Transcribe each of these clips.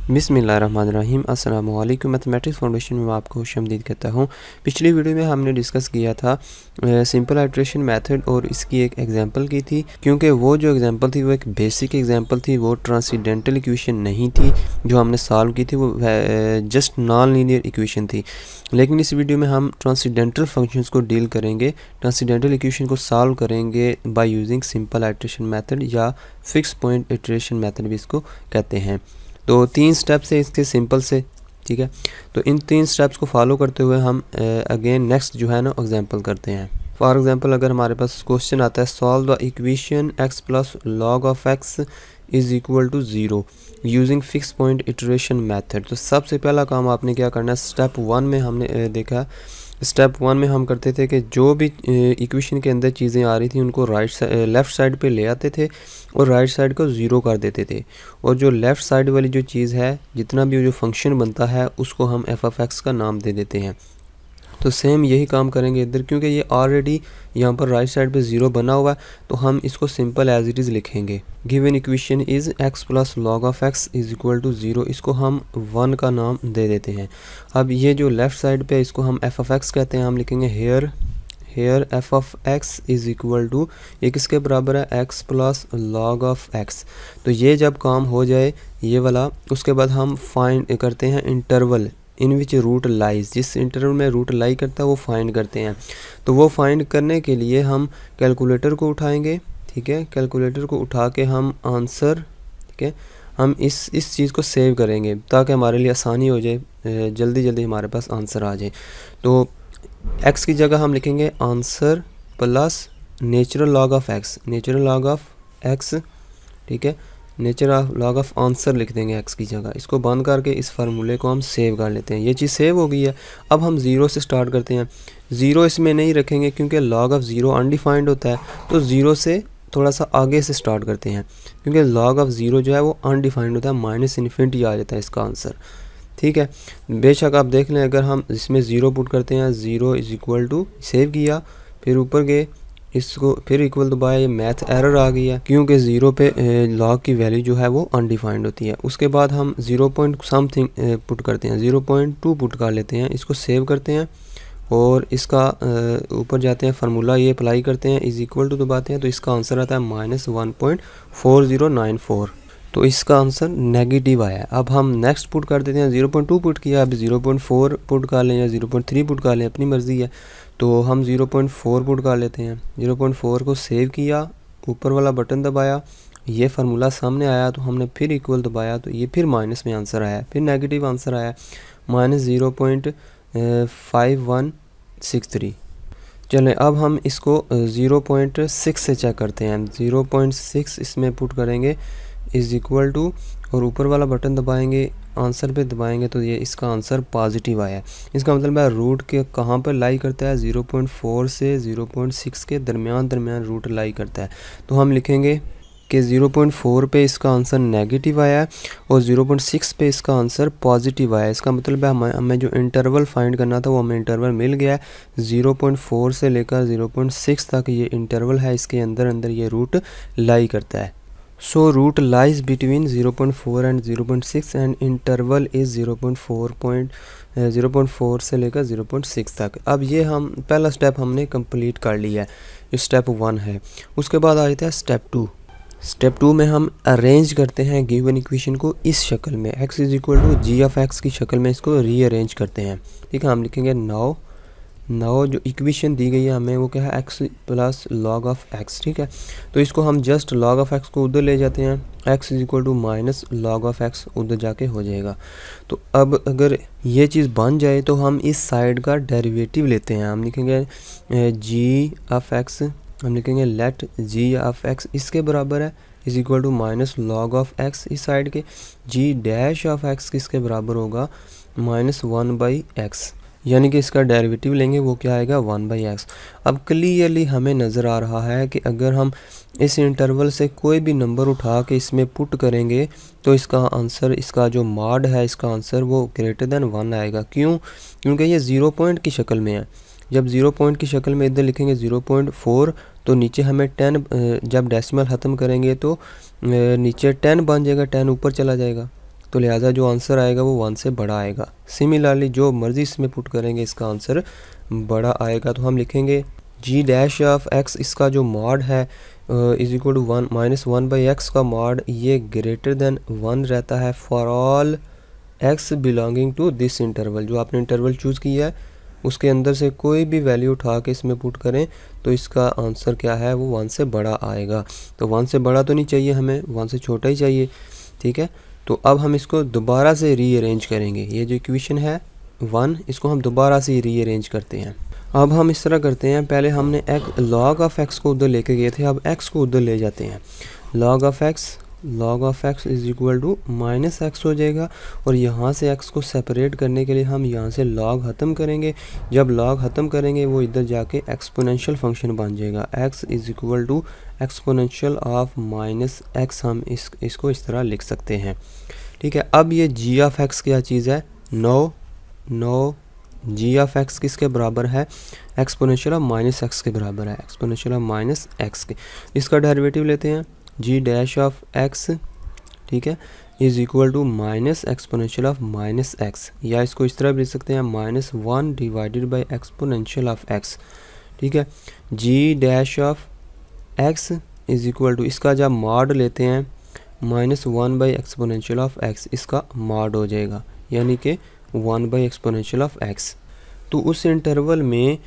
बिस्मिल्लाहिर्रहमानिर्रहीम। अस्सलाम वालेकुम। मैथमेटिक्स फाउंडेशन में मैं आपको खुशामदीद कहता हूँ। पिछली वीडियो में हमने डिस्कस किया था सिंपल आइट्रेशन मेथड और इसकी एक एग्जांपल की थी, क्योंकि वो जो एग्जांपल थी वो एक बेसिक एग्जांपल थी, वो ट्रांसेंडेंटल इक्वेशन नहीं थी जो हमने सॉल्व की थी, वो जस्ट नॉन लीनियर इक्वेशन थी। लेकिन इस वीडियो में हम ट्रांसेंडेंटल फंक्शंस को डील करेंगे, ट्रांसेंडेंटल इक्वेशन को सॉल्व करेंगे by using simple iteration method या फिक्स पॉइंट इटरेशन मेथड भी इसको कहते हैं। तो 3 स्टेप्स है इसके सिंपल से, ठीक है। तो इन 3 स्टेप्स को फॉलो करते हुए हम अगेन नेक्स्ट जो है ना एग्जांपल करते हैं। फॉर एग्जांपल अगर हमारे पास क्वेश्चन आता है solve the equation x plus log of x is equal to 0 using fix point iteration method. तो सबसे पहला काम आपने क्या करना है, स्टेप 1 में हमने देखा, स्टेप 1 में हम करते थे कि जो भी इक्वेशन के अंदर चीज़ें आ रही थी उनको लेफ़्ट साइड पे ले आते थे और राइट साइड को 0 कर देते थे, और जो लेफ़्ट साइड वाली जो चीज़ है, जितना भी जो फंक्शन बनता है उसको हम f(x) का नाम दे देते हैं। तो सेम यही काम करेंगे इधर, क्योंकि ये ऑलरेडी यहाँ पर राइट साइड पे 0 बना हुआ है, तो हम इसको सिंपल एज इट इज़ लिखेंगे। Given equation is x plus log of x is equal to 0, इसको हम 1 का नाम दे देते हैं। अब ये जो लेफ़्ट साइड पे इसको हम f(x) कहते हैं, हम लिखेंगे hair f(x) is equal to, ये किसके बराबर है, x plus log of x। तो ये जब काम हो जाए ये वाला, उसके बाद हम फाइंड करते हैं interval in which route lies, जिस इंटरवल में रूट लाई करता है वो फाइंड करते हैं। तो वो फाइंड करने के लिए हम कैलकुलेटर को उठाएंगे, ठीक है। कैलकुलेटर को उठा के हम आंसर, ठीक है, हम इस चीज़ को सेव करेंगे ताकि हमारे लिए आसानी हो जाए, जल्दी जल्दी हमारे पास आंसर आ जाए। तो x की जगह हम लिखेंगे answer plus natural log of x, natural log of x, ठीक है, नेचुरल लॉग ऑफ आंसर लिख देंगे x की जगह। इसको बंद करके इस फार्मूले को हम सेव कर लेते हैं। ये चीज़ सेव हो गई है। अब हम 0 से स्टार्ट करते हैं। 0 इसमें नहीं रखेंगे क्योंकि लॉग ऑफ 0 अनडिफाइंड होता है, तो 0 से थोड़ा सा आगे से स्टार्ट करते हैं, क्योंकि लॉग ऑफ 0 जो है वो अनडिफाइंड होता है, माइनस इन्फिनिटी आ जाता है इसका आंसर, ठीक है। बेशक आप देख लें, अगर हम इसमें 0 पुट करते हैं, 0 इज़ इक्वल टू, सेव किया, फिर ऊपर गए, इसको फिर इक्वल दबाया, ये मैथ एरर आ गई है क्योंकि 0 पे लॉग की वैल्यू जो है वो अनडिफाइंड होती है। उसके बाद हम 0 पॉइंट समथिंग पुट करते हैं, 0.2 पुट कर लेते हैं, इसको सेव करते हैं और इसका ऊपर जाते हैं, फार्मूला ये अप्लाई करते हैं, इज़ इक्वल टू दबाते हैं, तो इसका आंसर आता है -1.4094। तो इसका आंसर नेगेटिव आया। अब हम नेक्स्ट पुट कर देते हैं, 0.2 पुट किया, अब 0.4 पुट कर लें या 0.3 पुट कर लें, अपनी मर्ज़ी है। तो हम 0.4 पुट कर लेते हैं। 0.4 को सेव किया, ऊपर वाला बटन दबाया, ये फार्मूला सामने आया, तो हमने फिर इक्वल दबाया, तो ये फिर माइनस में आंसर आया, फिर नेगेटिव आंसर आया -0.5163। चलें अब हम इसको 0.6 से चेक करते हैं। 0.6 इसमें पुट करेंगे, इज़ इक्वल टू, और ऊपर वाला बटन दबाएंगे, आंसर पे दबाएंगे, तो ये इसका आंसर पॉजिटिव आया। इसका मतलब है रूट के कहाँ पर लाई करता है, 0.4 से 0.6 के दरमियान रूट लाई करता है। तो हम लिखेंगे कि 0.4 पे इसका आंसर नेगेटिव आया और 0.6 पे इसका आंसर पॉजिटिव आया। इसका मतलब है हमें जो इंटरवल फाइंड करना था वो हमें इंटरवल मिल गया है। 0.4 से लेकर 0.6 तक ये इंटरवल है, इसके अंदर ये रूट लाई करता है। So root lies between 0.4 and 0.6 and interval is 0.4 से लेकर 0.6 तक। अब ये हम पहला स्टेप हमने कंप्लीट कर लिया है, ये स्टेप 1 है। उसके बाद आ जाता है स्टेप 2। स्टेप 2 में हम अरेंज करते हैं गिवन इक्वेशन को इस शक्ल में, x is equal to G of x की शक्ल में इसको रीअरेंज करते हैं, ठीक है। हम लिखेंगे नाउ जो इक्वेशन दी गई है हमें वो क्या है, x plus log of x, ठीक है। तो इसको हम जस्ट लॉग ऑफ x को उधर ले जाते हैं, x is equal to minus log of x उधर जाके हो जाएगा। तो अब अगर ये चीज़ बन जाए तो हम इस साइड का डेरिवेटिव लेते हैं, हम लिखेंगे g ऑफ x, हम लिखेंगे लेट g ऑफ x इसके बराबर है, is equal to minus log of x इस साइड के, g डैश ऑफ x किसके बराबर होगा, -1/x, यानी कि इसका डेरिवेटिव लेंगे वो क्या आएगा, 1/x। अब क्लियरली हमें नज़र आ रहा है कि अगर हम इस इंटरवल से कोई भी नंबर उठा के इसमें पुट करेंगे तो इसका आंसर, इसका जो मॉड है, इसका आंसर वो ग्रेटर देन 1 आएगा। क्यों? क्योंकि ये 0 पॉइंट की शक्ल में है। जब 0 पॉइंट की शक्ल में इधर लिखेंगे 0.4, तो नीचे हमें 10, जब डेसिमल ख़त्म करेंगे तो नीचे 10 बन जाएगा, 10 ऊपर चला जाएगा, तो लिहाजा जो आंसर आएगा वो 1 से बड़ा आएगा। सिमिलरली जो मर्ज़ी इसमें पुट करेंगे इसका आंसर बड़ा आएगा। तो हम लिखेंगे जी डैश ऑफ एक्स, इसका जो मॉड है is equal to 1 minus 1 by x का मॉड ये ग्रेटर देन 1 रहता है for all x belonging to this interval. जो आपने इंटरवल चूज़ किया है उसके अंदर से कोई भी वैल्यू उठा के इसमें पुट करें तो इसका आंसर क्या है वो 1 से बड़ा आएगा। तो 1 से बड़ा तो नहीं चाहिए हमें, 1 से छोटा ही चाहिए, ठीक है। तो अब हम इसको दोबारा से रीअरेंज करेंगे। ये जो इक्वेशन है 1, इसको हम दोबारा से रीअरेंज करते हैं। अब हम इस तरह करते हैं, पहले हमने एक लॉग ऑफ एक्स को उधर लेके गए थे, अब एक्स को उधर ले जाते हैं। Log of x is equal to minus x हो जाएगा और यहाँ से एक्स को सेपरेट करने के लिए हम यहाँ से लॉग ख़त्म करेंगे। जब लॉग ख़त्म करेंगे वो इधर जाके एक्सपोनेंशियल फंक्शन बन जाएगा। X is equal to exponential of minus x, हम इसको इस तरह लिख सकते हैं, ठीक है। अब ये जी ऑफ एक्स क्या चीज़ है, नो जी ऑफ एक्स किसके बराबर है, एक्सपोनेंशियल ऑफ माइनस एक्स के बराबर है, एक्सपोनेंशियल ऑफ माइनस एक्स के। इसका डेरिवेटिव लेते हैं, जी डैश ऑफ एक्स, ठीक है, is equal to minus exponential of minus x, या इसको इस तरह भी लिख सकते हैं -1 divided by exponential of x, ठीक है। G dash of x is equal to, इसका जब मॉड लेते हैं -1 बाई एक्सपोनेंशियल ऑफ एक्स, इसका मॉड हो जाएगा यानी कि 1 बाई एक्सपोनेंशियल ऑफ एक्स। तो उस इंटरवल में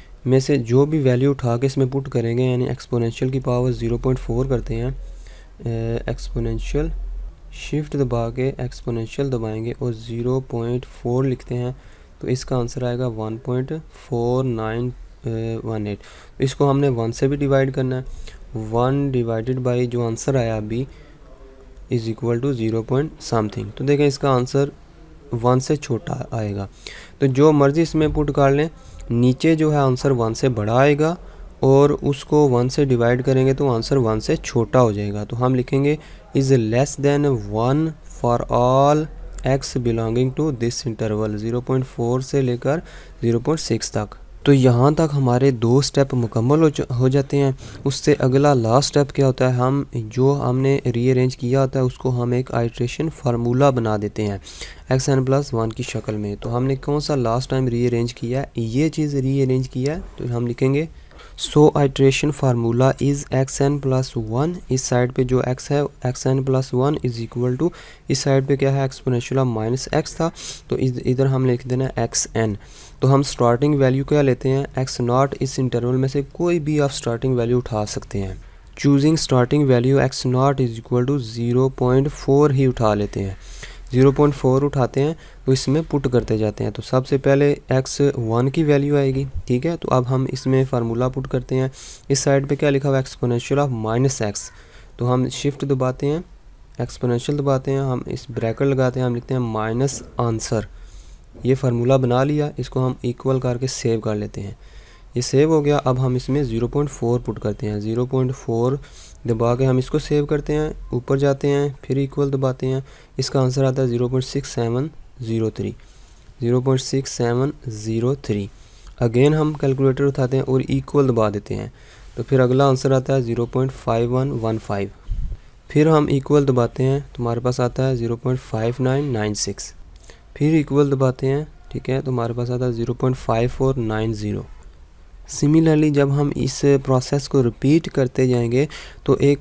से जो भी वैल्यू उठा के इसमें पुट करेंगे, यानी एक्सपोनेंशियल की पावर 0.4 करते हैं, एक्सपोनेंशियल शिफ्ट दबा के एक्सपोनेंशियल दबाएंगे और 0.4 लिखते हैं, तो इसका आंसर आएगा 1.4918। इसको हमने 1 से भी डिवाइड करना है, 1 डिवाइडेड बाई जो आंसर आया अभी इज इक्वल टू 0 समथिंग। तो देखें इसका आंसर 1 से छोटा आएगा। तो जो मर्ज़ी इसमें पुट कर लें, नीचे जो है आंसर 1 से बड़ा आएगा और उसको 1 से डिवाइड करेंगे तो आंसर 1 से छोटा हो जाएगा। तो हम लिखेंगे is less than 1 for all x belonging to this interval, 0.4 से लेकर 0.6 तक। तो यहाँ तक हमारे 2 स्टेप मुकम्मल हो जाते हैं। उससे अगला लास्ट स्टेप क्या होता है, हम जो हमने रीअरेंज किया होता है उसको हम एक आइट्रेशन फार्मूला बना देते हैं xn+1 की शक्ल में। तो हमने कौन सा लास्ट टाइम रीअरेंज किया है, ये चीज़ रीअरेंज किया है, तो हम लिखेंगे सो आइट्रेशन फार्मूला इज़ xn+1, इस साइड पे जो x है xn+1 इज़ इक्वल टू, इस साइड पे क्या है एक्सपोनेंशियल ऑफ माइनस एक्स था, तो इधर हम लिख देना xn। तो हम स्टार्टिंग वैल्यू क्या लेते हैं, x0, इस इंटरवल में से कोई भी आप स्टार्टिंग वैल्यू उठा सकते हैं। Choosing starting value x0 is equal to 0.4 ही उठा लेते हैं, 0.4 उठाते हैं तो इसमें पुट करते जाते हैं। तो सबसे पहले x1 की वैल्यू आएगी, ठीक है। तो अब हम इसमें फार्मूला पुट करते हैं। इस साइड पे क्या लिखा हुआ है एक्सपोनेंशियल ऑफ माइनस एक्स, तो हम शिफ्ट दबाते हैं, एक्सपोनेंशियल दबाते हैं, हम इस ब्रैकेट लगाते हैं, हम लिखते हैं माइनस आंसर। ये फार्मूला बना लिया, इसको हम इक्वल करके सेव कर लेते हैं। ये सेव हो गया। अब हम इसमें 0.4 पुट करते हैं, 0.4 दबा के हम इसको सेव करते हैं, ऊपर जाते हैं, फिर इक्वल दबाते हैं, इसका आंसर आता है 0.6703, 0.6703। अगेन हम कैलकुलेटर उठाते हैं और इक्वल दबा देते हैं, तो फिर अगला आंसर आता है 0.5115। फिर हम इक्वल दबाते हैं तो हमारे पास आता है 0.5996, फिर इक्वल दबाते हैं, ठीक है, तो हमारे पास आता है 0.5490। सिमिलरली जब हम इस प्रोसेस को रिपीट करते जाएंगे तो एक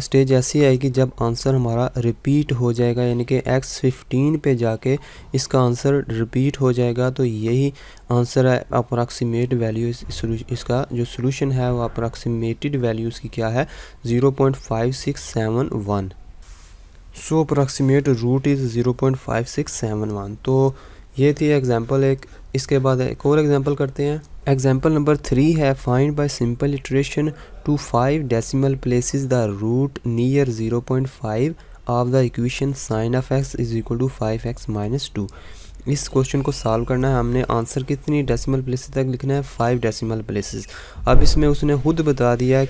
स्टेज ऐसी आएगी जब आंसर हमारा रिपीट हो जाएगा, यानी कि x15 पे जाके इसका आंसर रिपीट हो जाएगा। तो यही आंसर है, अप्रॉक्सीमेट वैल्यू इसका जो सोल्यूशन है वो अप्रॉक्सीमेटेड वैल्यू इसकी क्या है 0.5671। सो अप्रॉक्सीमेट रूट इज़ 0.5671। तो ये थी एग्जांपल एक। इसके बाद एक और एग्जांपल करते हैं। एग्जांपल नंबर 3 है, find by simple iteration to 5 decimal places the root near 0.5 of the equation sine of x is equal to 5x - 2। इस क्वेश्चन को सॉल्व करना है हमने। आंसर कितनी डेसिमल प्लेसेस तक लिखना है, 5 डेसिमल प्लेसेस। अब इसमें उसने खुद बता दिया है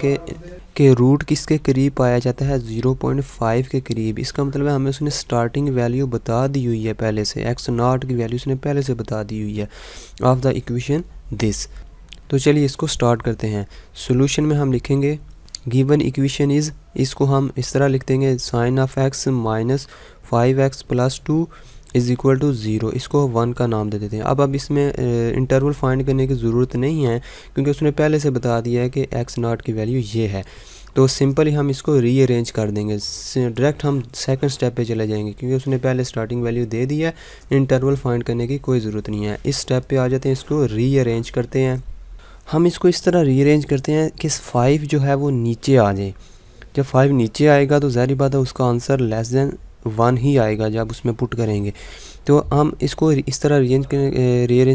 कि रूट किसके करीब पाया जाता है, 0.5 के करीब। इसका मतलब है हमें उसने स्टार्टिंग वैल्यू बता दी हुई है पहले से, x0 की वैल्यू उसने पहले से बता दी हुई है ऑफ द इक्वेशन दिस। तो चलिए इसको स्टार्ट करते हैं। सोल्यूशन में हम लिखेंगे गिवन इक्वेशन इज़, इसको हम इस तरह लिख देंगे sine of x minus 5x + 2 is equal to 0। इसको 1 का नाम दे देते हैं। अब इसमें इंटरवल फाइंड करने की ज़रूरत नहीं है क्योंकि उसने पहले से बता दिया है कि x0 की वैल्यू ये है। तो सिंपली हम इसको रीअरेंज कर देंगे, डायरेक्ट हम सेकंड स्टेप पे चले जाएंगे क्योंकि उसने पहले स्टार्टिंग वैल्यू दे दी है, इंटरवल फाइंड करने की कोई ज़रूरत नहीं है। इस स्टेप पे आ जाते हैं, इसको रीअरेंज करते हैं। हम इसको इस तरह रीअरेंज करते हैं कि 5 जो है वो नीचे आ जाए। जब 5 नीचे आएगा तो ज़ाहिर बात है उसका आंसर लेस देन 1 ही आएगा जब उसमें पुट करेंगे। तो हम इसको इस तरह रीअरेंज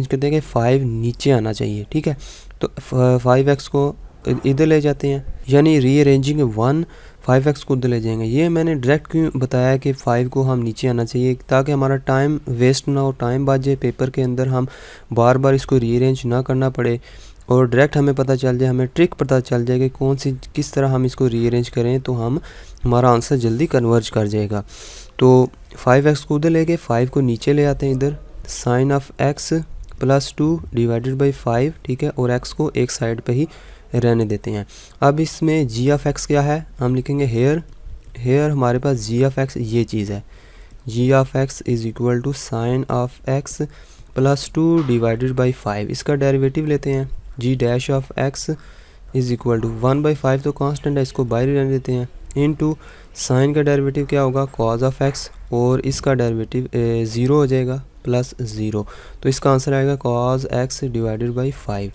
करते हैं कि 5 नीचे आना चाहिए, ठीक है। तो 5x को इधर ले जाते हैं, यानी रीअरेंजिंग 1 5x को उधर ले जाएंगे। ये मैंने डायरेक्ट क्यों बताया कि 5 को हम नीचे आना चाहिए, ताकि हमारा टाइम वेस्ट ना हो, टाइम बच जाए पेपर के अंदर, हम बार बार इसको रीअरेंज ना करना पड़े और डायरेक्ट हमें पता चल जाए, हमें ट्रिक पता चल जाए कि कौन सी किस तरह हम इसको रीअरेंज करें तो हमारा आंसर जल्दी कन्वर्ज कर जाएगा। तो 5x को उधर ले गए, 5 को नीचे ले आते हैं इधर, sine of x + 2 divided by 5, ठीक है, और x को एक साइड पे ही रहने देते हैं। अब इसमें g ऑफ x क्या है, हम लिखेंगे हेयर हमारे पास g ऑफ x ये चीज़ है, g of x is equal to sine of x + 2 divided by 5। इसका डेरिवेटिव लेते हैं, g dash of x is equal to 1/5 तो कांस्टेंट है, इसको बाहर रहने देते हैं, इनटू साइन का डेरिवेटिव क्या होगा कॉज ऑफ x, और इसका डेरिवेटिव 0 हो जाएगा +0। तो इसका आंसर आएगा कॉज x डिवाइडेड बाई 5।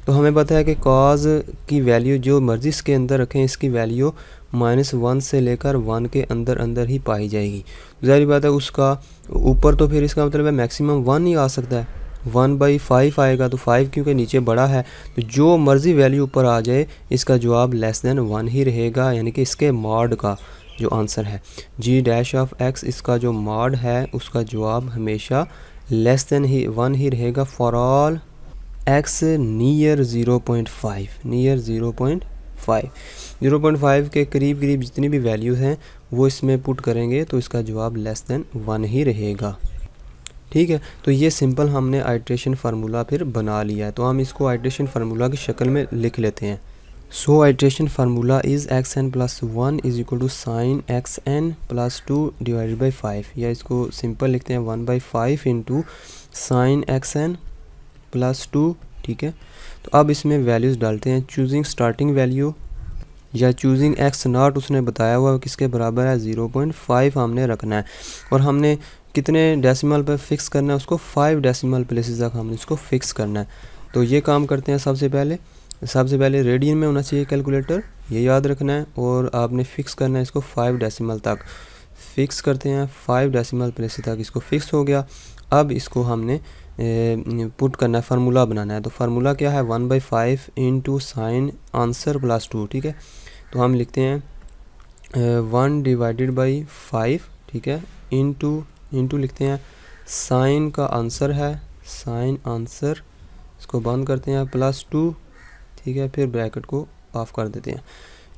तो हमें पता है कि कॉज की वैल्यू जो मर्जी इसके अंदर रखें, इसकी वैल्यू -1 से लेकर 1 के अंदर ही पाई जाएगी। ज़ाहिर बात है उसका ऊपर तो फिर इसका मतलब है मैक्सिमम 1 ही आ सकता है, 1/5 आएगा। तो 5 क्योंकि नीचे बड़ा है तो जो मर्ज़ी वैल्यू ऊपर आ जाए इसका जवाब लेस देन 1 ही रहेगा, यानी कि इसके मॉड का जो आंसर है g डैश ऑफ x, इसका जो मॉड है उसका जवाब हमेशा लेस देन 1 ही रहेगा फॉर ऑल x नियर 0.5 0.5 के करीब जितनी भी वैल्यूज़ हैं वो इसमें पुट करेंगे तो इसका जवाब लेस देन 1 ही रहेगा, ठीक है। तो ये सिंपल हमने आइट्रेशन फार्मूला फिर बना लिया है। तो हम इसको आइट्रेशन फार्मूला की शक्ल में लिख लेते हैं। So iteration formula is xn + 1 is equal to sine xn + 2 divided by 5, या इसको सिंपल लिखते हैं 1/5 इंटू साइन xn + 2, ठीक है। तो अब इसमें वैल्यूज़ डालते हैं, चूजिंग स्टार्टिंग वैल्यू या चूजिंग x0 उसने बताया हुआ किसके बराबर है 0.5 हमने रखना है, और हमने कितने डेसिमल पर फिक्स करना है उसको 5 डेसिमल प्लेसेस तक हमने इसको फिक्स करना है। तो ये काम करते हैं, सबसे पहले रेडियन में होना चाहिए कैलकुलेटर, ये याद रखना है, और आपने फ़िक्स करना है इसको 5 डेसिमल तक फिक्स करते हैं, 5 डेसिमल प्लेसेस तक इसको फिक्स हो गया। अब इसको हमने पुट करना है, फार्मूला बनाना है। तो फार्मूला क्या है 1/5 इंटू साइन आंसर + 2, ठीक है। तो हम लिखते हैं 1 डिवाइडेड बाई 5, ठीक है, इंटू लिखते हैं साइन का आंसर है, साइन आंसर, इसको बंद करते हैं +2, ठीक है, फिर ब्रैकेट को ऑफ कर देते हैं,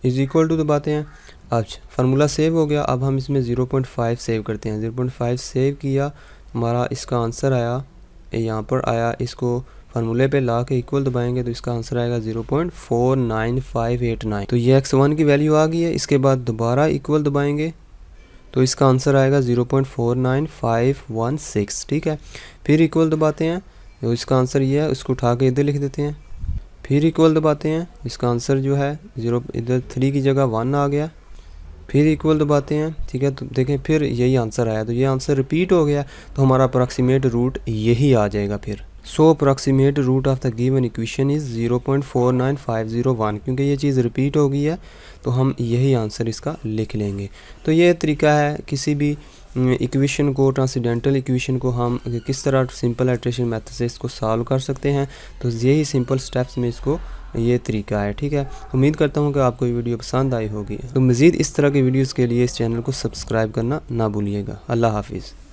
इज़ इक्वल टू दबाते हैं। अच्छा फार्मूला सेव हो गया। अब हम इसमें 0.5 सेव करते हैं, 0.5 सेव किया, हमारा इसका आंसर आया, यहाँ पर आया, इसको फार्मूले पे ला के इक्वल दबाएंगे तो इसका आंसर आएगा 0.49589। तो ये x1 की वैल्यू आ गई है। इसके बाद दोबारा इक्वल दबाएंगे तो इसका आंसर आएगा 0.49516, ठीक है। फिर इक्वल दबाते हैं तो इसका आंसर ये है, इसको उठा के इधर लिख देते हैं, फिर इक्वल दबाते हैं, इसका आंसर जो है 0 इधर 3 की जगह 1 आ गया, फिर इक्वल दबाते हैं, ठीक है। तो देखें फिर यही आंसर आया, तो ये आंसर रिपीट हो गया, तो हमारा अप्रॉक्सीमेट रूट यही आ जाएगा फिर। So approximate root of the given equation is 0.49501, क्योंकि ये चीज़ रिपीट हो गई है तो हम यही आंसर इसका लिख लेंगे। तो ये तरीका है किसी भी इक्वेशन को, ट्रांसेंडेंटल इक्वेशन को हम किस तरह सिंपल आइट्रेशन मेथड से इसको सॉल्व कर सकते हैं। तो यही सिंपल स्टेप्स में इसको ये तरीका है, ठीक है। उम्मीद करता हूँ कि आपको ये वीडियो पसंद आई होगी। तो मज़ीद इस तरह की वीडियोस के लिए इस चैनल को सब्सक्राइब करना ना भूलिएगा। अल्लाह हाफिज़।